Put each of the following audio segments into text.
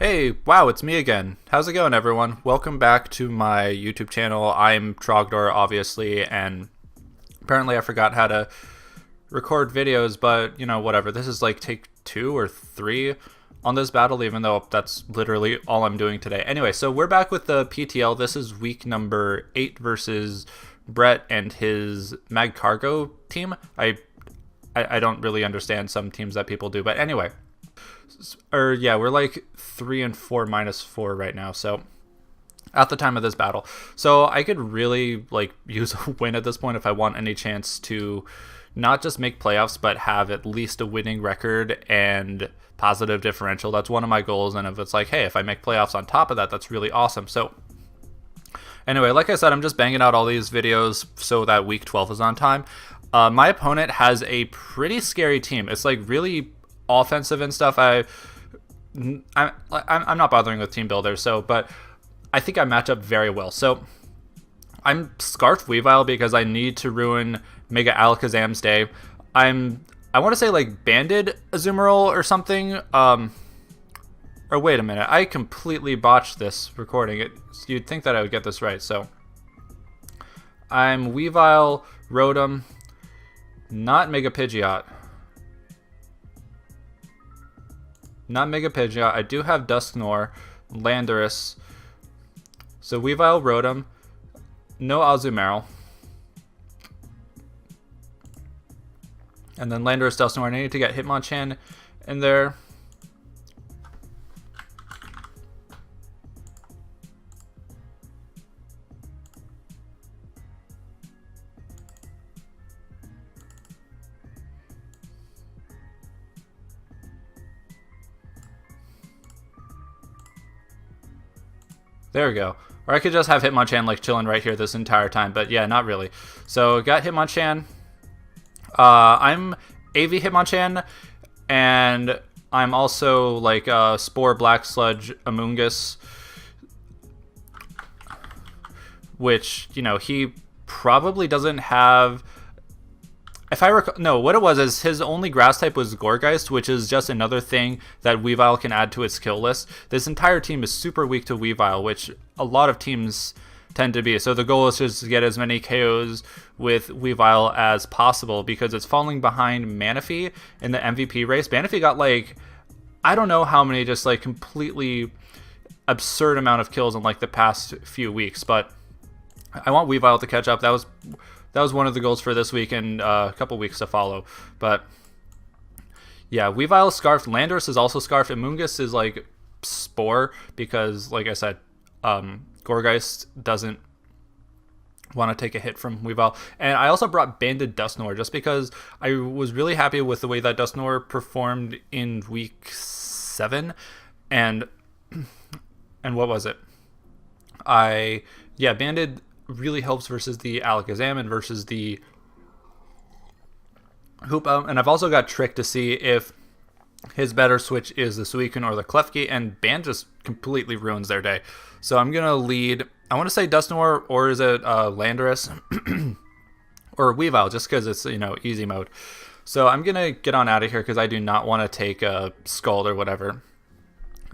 Hey, wow, it's me again. How's it going, everyone? Welcome back to my YouTube channel. I'm Trogdor, obviously, and apparently I forgot how to record videos, but, whatever. This is like take 2 or 3 on this battle, even though that's literally all I'm doing today. Anyway, so we're back with the PTL. This is week number 8 versus Brett and his Magcargo team. I don't really understand some teams that people do, but anyway. We're like 3 and 4 minus 4 right now, so at the time of this battle. So I could really use a win at this point if I want any chance to not just make playoffs, but have at least a winning record and positive differential. That's one of my goals, and if it's hey, if I make playoffs on top of that, that's really awesome. So anyway, like I said, I'm just banging out all these videos so that week 12 is on time. My opponent has a pretty scary team. It's really offensive and stuff. I'm not bothering with team builders, but I think I match up very well. So I'm Scarfed Weavile because I need to ruin Mega Alakazam's day. I want to say Banded Azumarill or something. Or wait a minute, I completely botched this recording. You'd think that I would get this right. So I'm Weavile, Rotom, not Mega Pidgeot. Not Mega Pidgeot. I do have Dusknoir, Landorus. So Weavile, Rotom, no Azumarill. And then Landorus, Dusknoir. I need to get Hitmonchan in there. There we go. Or I could just have Hitmonchan chilling right here this entire time, but yeah, not really. So got Hitmonchan. I'm AV Hitmonchan, and I'm also Spore, Black Sludge, Amoonguss, which, he probably doesn't have. If I recall, no, what it was is his only grass type was Gourgeist, which is just another thing that Weavile can add to its skill list. This entire team is super weak to Weavile, which a lot of teams tend to be. So the goal is just to get as many KOs with Weavile as possible because it's falling behind Manaphy in the MVP race. Manaphy got I don't know how many just completely absurd amount of kills in the past few weeks, but I want Weavile to catch up. That was one of the goals for this week and a couple weeks to follow. But yeah, Weavile is Scarfed. Landorus is also Scarfed. Amoonguss is Spore because, like I said, Gourgeist doesn't want to take a hit from Weavile. And I also brought Banded Dusknoir just because I was really happy with the way that Dusknoir performed in week 7. And what was it? Banded really helps versus the Alakazam and versus the Hoopa. And I've also got Trick to see if his better switch is the Suicune or the Klefki, and Band just completely ruins their day. So I'm going to lead, I want to say Dusknoir, or is it Landorus? Or Weavile, just because it's, easy mode. So I'm going to get on out of here because I do not want to take a Scald or whatever.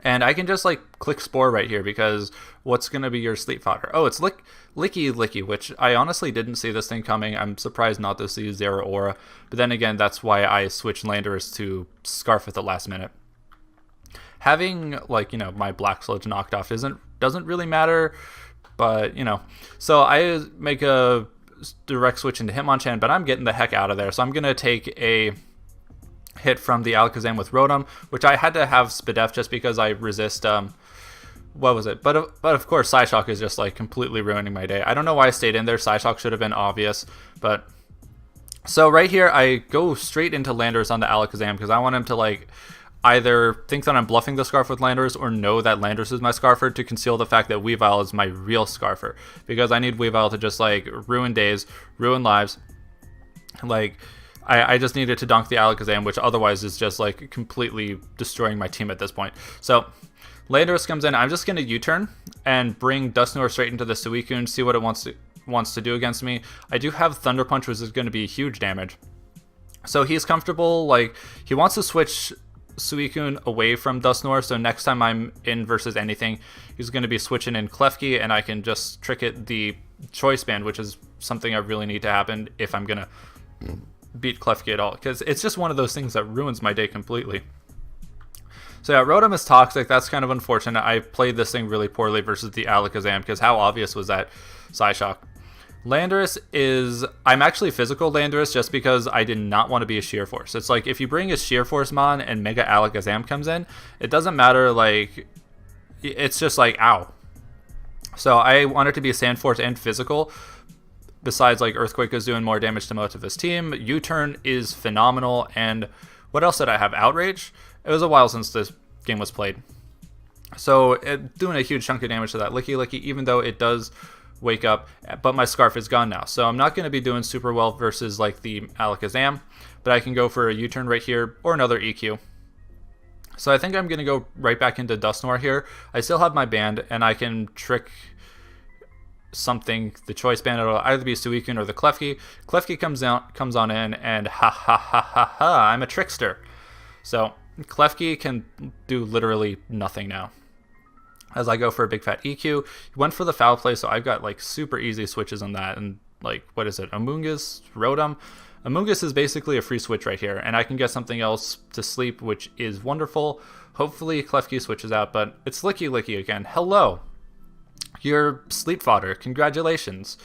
And I can just click Spore right here because what's going to be your sleep fodder? Oh, it's Licky, which I honestly didn't see this thing coming. I'm surprised not to see Zero Aura. But then again, that's why I switched Landorus to Scarf at the last minute. Having my Black Sludge knocked off doesn't really matter, but So I make a direct switch into Hitmonchan, but I'm getting the heck out of there. So I'm going to take a hit from the Alakazam with Rotom, which I had to have Spadef just because I resist what was it? But of course Psyshock is just completely ruining my day. I don't know why I stayed in there. Psyshock should have been obvious, but so right here I go straight into Landorus on the Alakazam because I want him to either think that I'm bluffing the Scarf with Landorus or know that Landorus is my Scarfer to conceal the fact that Weavile is my real Scarfer, because I need Weavile to just ruin days, ruin lives. I just needed to dunk the Alakazam, which otherwise is just completely destroying my team at this point. So Landorus comes in. I'm just going to U-turn and bring Dusknoir straight into the Suicune, see what it wants to do against me. I do have Thunder Punch, which is going to be huge damage. So he's comfortable. He wants to switch Suicune away from Dusknoir, so next time I'm in versus anything, he's going to be switching in Klefki, and I can just trick it the Choice Band, which is something I really need to happen if I'm going to beat Klefki at all, because it's just one of those things that ruins my day completely. So yeah, Rotom is toxic. That's kind of unfortunate. I played this thing really poorly versus the Alakazam, because how obvious was that Psyshock? Landorus is... I'm actually physical Landorus just because I did not want to be a Sheer Force. It's like, if you bring a Sheer Force Mon and Mega Alakazam comes in, it doesn't matter, like... It's just like, ow. So I wanted to be a Sand Force and physical. Besides, like, Earthquake is doing more damage to most of his team. U-Turn is phenomenal, and what else did I have? Outrage? It was a while since this game was played. So, doing a huge chunk of damage to that Licky Licky, even though it does wake up, but my Scarf is gone now. So I'm not going to be doing super well versus, like, the Alakazam, but I can go for a U-Turn right here, or another EQ. So I think I'm going to go right back into Dusknoir here. I still have my band, and I can trick something, the Choice Band. It'll either be Suicune or the Klefki. Klefki comes on in, and ha ha ha ha ha, I'm a trickster. So Klefki can do literally nothing now. As I go for a big fat EQ, he went for the Foul Play, so I've got like super easy switches on that. And like, what is it? Amoonguss, Rotom. Amoonguss is basically a free switch right here, and I can get something else to sleep, which is wonderful. Hopefully Klefki switches out, but it's Licky Licky again. Hello. You're sleep fodder. Congratulations.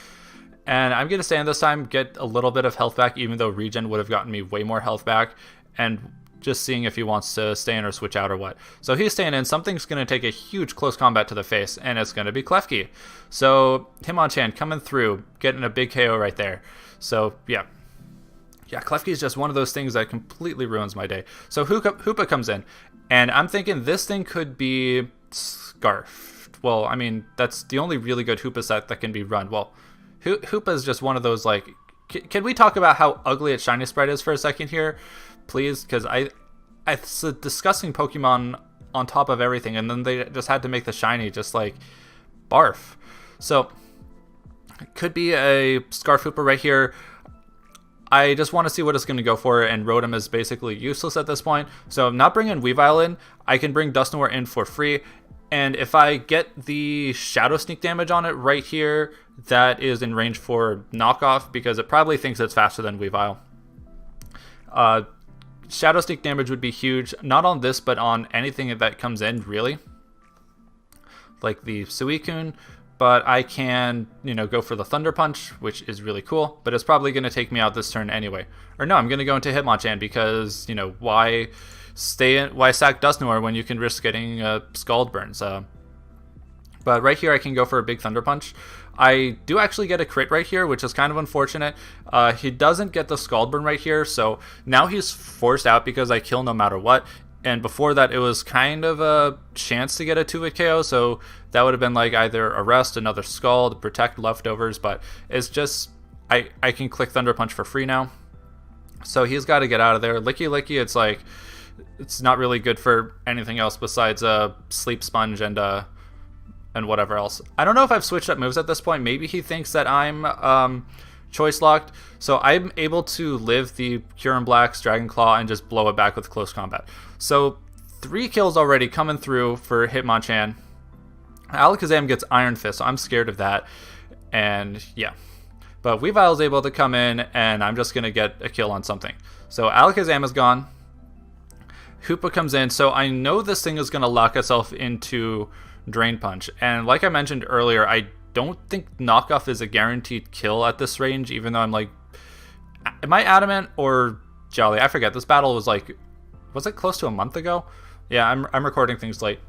And I'm going to stay in this time, get a little bit of health back, even though Regen would have gotten me way more health back, and just seeing if he wants to stay in or switch out or what. So he's staying in. Something's going to take a huge close combat to the face, and it's going to be Klefki. So Hitmonchan coming through, getting a big KO right there. So yeah. Yeah, Klefki is just one of those things that completely ruins my day. So Hoopa comes in, and I'm thinking this thing could be Scarf. Well, I mean, that's the only really good Hoopa set that can be run. Well, Hoopa is just one of those, like... Can we talk about how ugly its Shiny Sprite is for a second here? Please, because it's a disgusting Pokemon on top of everything, and then they just had to make the Shiny just, like, barf. So, it could be a Scarf Hoopa right here. I just want to see what it's going to go for, and Rotom is basically useless at this point. So I'm not bringing Weavile in. I can bring Dusknoir in for free, and if I get the Shadow Sneak damage on it right here, that is in range for knockoff, because it probably thinks it's faster than Weavile. Shadow Sneak damage would be huge, not on this, but on anything that comes in, really. Like the Suicune. But I can, go for the Thunder Punch, which is really cool. But it's probably going to take me out this turn anyway. Or no, I'm going to go into Hitmonchan because, why sack Dusknoir when you can risk getting Scald Burns? But right here, I can go for a big Thunder Punch. I do actually get a crit right here, which is kind of unfortunate. He doesn't get the Scald Burn right here, so now he's forced out because I kill no matter what. And before that, it was kind of a chance to get a 2-hit KO, so that would have been like either Arrest, another Scald, Protect leftovers, but it's just, I can click Thunder Punch for free now. So he's got to get out of there. Licky Licky, it's like, it's not really good for anything else besides Sleep Sponge and whatever else. I don't know if I've switched up moves at this point. Maybe he thinks that I'm choice locked, so I'm able to live the Cure Black's Dragon Claw and just blow it back with close combat. So 3 kills already coming through for Hitmonchan. Alakazam gets Iron Fist, so I'm scared of that. And yeah, but Weavile is able to come in, and I'm just gonna get a kill on something. So Alakazam is gone. Hoopa comes in, so I know this thing is gonna lock itself into Drain Punch. And like I mentioned earlier, I don't think knockoff is a guaranteed kill at this range, even though I'm like, am I Adamant or Jolly? I forget. This battle was like, was it close to a month ago? Yeah, I'm recording things late.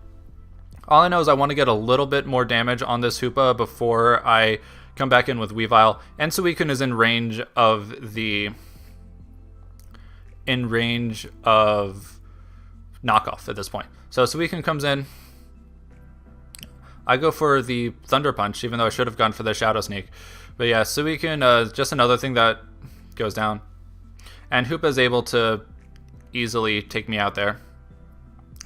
All I know is I want to get a little bit more damage on this Hoopa before I come back in with Weavile. And Suicune is in range of knockoff at this point. So Suicune comes in. I go for the Thunder Punch, even though I should have gone for the Shadow Sneak. But yeah, Suicune, just another thing that goes down. And Hoopa is able to easily take me out there.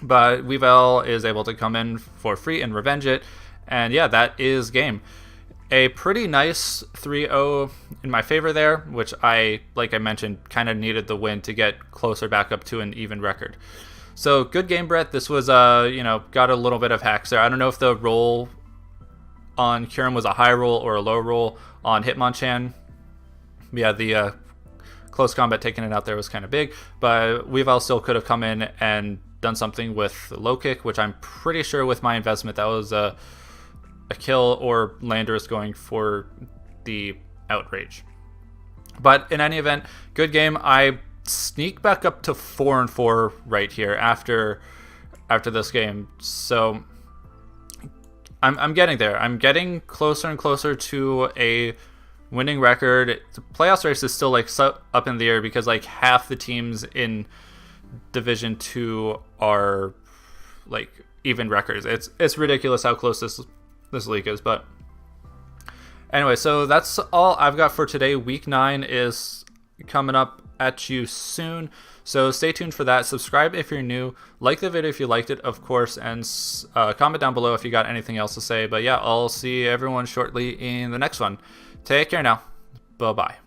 But Weavile is able to come in for free and revenge it. And yeah, that is game. A pretty nice 3-0 in my favor there, which like I mentioned, kind of needed the win to get closer back up to an even record. So good game, Brett. This was, got a little bit of hacks there. I don't know if the roll on Kyurem was a high roll or a low roll on Hitmonchan. Yeah, the close combat taking it out there was kind of big, but Weavile still could have come in and done something with the low kick, which I'm pretty sure with my investment that was a kill, or Landorus going for the outrage. But in any event, good game. I sneak back up to 4-4 right here after this game. So I'm getting there. I'm getting closer and closer to a winning record. The playoffs race is still like up in the air because like half the teams in Division 2 are like even records. It's ridiculous how close this league is. But anyway, so that's all I've got for today. Week 9 is coming up at you soon, so stay tuned for that. Subscribe if you're new, like the video if you liked it, of course, and comment down below if you got anything else to say. But yeah, I'll see everyone shortly in the next one. Take care now. Bye bye.